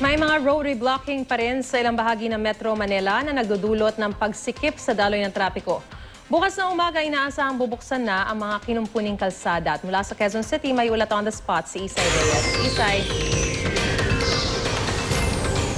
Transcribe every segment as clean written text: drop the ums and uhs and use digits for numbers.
May mga road reblocking pa rin sa ilang bahagi ng Metro Manila na nagdudulot ng pagsikip sa daloy ng trapiko. Bukas na umaga, inaasahang bubuksan na ang mga kinumpuning kalsada. At mula sa Quezon City, may ulat on the spot si Isay Reyes. Isay.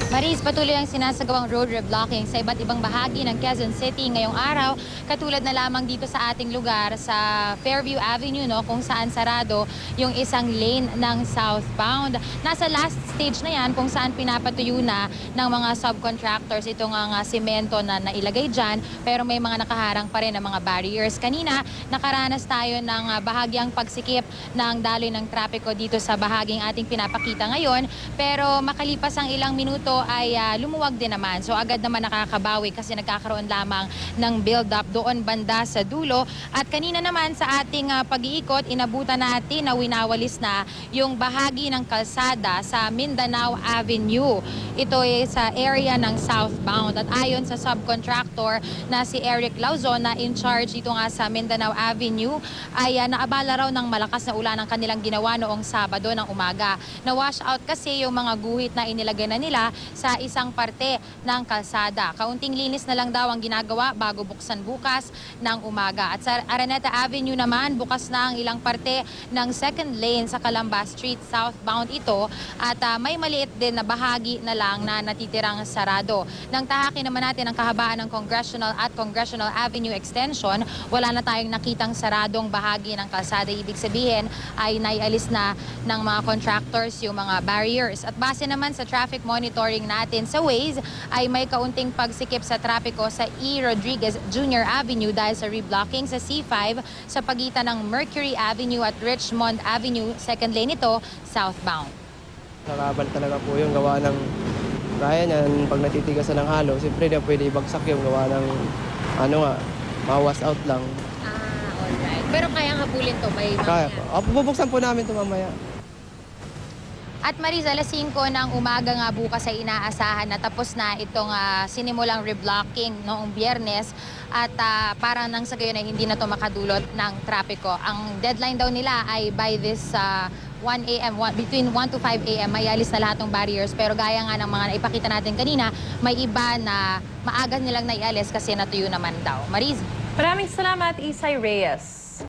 Maris, patuloy ang sinasagawang road reblocking sa iba't ibang bahagi ng Quezon City ngayong araw. Katulad na lamang dito sa ating lugar sa Fairview Avenue, kung saan sarado yung isang lane ng southbound. Nasa last stage na yan kung saan pinapatuyo na ng mga subcontractors itong simento na nailagay dyan. Pero may mga nakaharang pa rin ng mga barriers. Kanina, nakaranas tayo ng bahagyang pagsikip ng daloy ng trapiko dito sa bahaging ating pinapakita ngayon. Pero makalipas ang ilang minuto, ay lumuwag din naman. So agad naman nakakabawi kasi nagkakaroon lamang ng build-up doon banda sa dulo. At kanina naman sa ating pag-iikot, inabutan natin na winawalis na yung bahagi ng kalsada sa Mindanao Avenue. Ito ay sa area ng southbound. At ayon sa subcontractor na si Eric Lauzon na in charge dito nga sa Mindanao Avenue, ay naabala raw ng malakas na ulan ang kanilang ginawa noong Sabado ng umaga. Na-wash out kasi yung mga guhit na inilagay na nila sa isang parte ng kalsada. Kaunting linis na lang daw ang ginagawa bago buksan bukas ng umaga. At sa Araneta Avenue naman, bukas na ang ilang parte ng second lane sa Calamba Street southbound ito at may maliit din na bahagi na lang na natitirang sarado. Nang tahakin naman natin ang kahabaan ng Congressional at Congressional Avenue Extension, wala na tayong nakitang saradong bahagi ng kalsada. Ibig sabihin ay naialis na ng mga contractors yung mga barriers. At base naman sa traffic monitoring natin sa Waze ay may kaunting pagsikip sa trapiko sa E. Rodriguez Jr. Avenue dahil sa reblocking sa C5 sa pagitan ng Mercury Avenue at Richmond Avenue, second lane ito, southbound. Nakabal talaga po yung gawa ng kaya niyan pag natitigasan ng halo, siyempre di pwede ibagsak yung gawa ng mawas out lang. Alright. Pero kayang habulin to by Kaya po. Bubuksan po namin ito mamaya. At Maris, alas 5 ng umaga nga bukas ay inaasahan na tapos na itong sinimulang reblocking noong Biyernes at para nang sa gayon ay hindi na to makadulot ng trapiko. Ang deadline daw nila ay by this 1 a.m., between 1 to 5 a.m. may alis na lahat ng barriers. Pero gaya nga ng mga naipakita natin kanina, may iba na maaga nilang naialis kasi natuyo naman daw. Maris? Maraming salamat, Isay Reyes.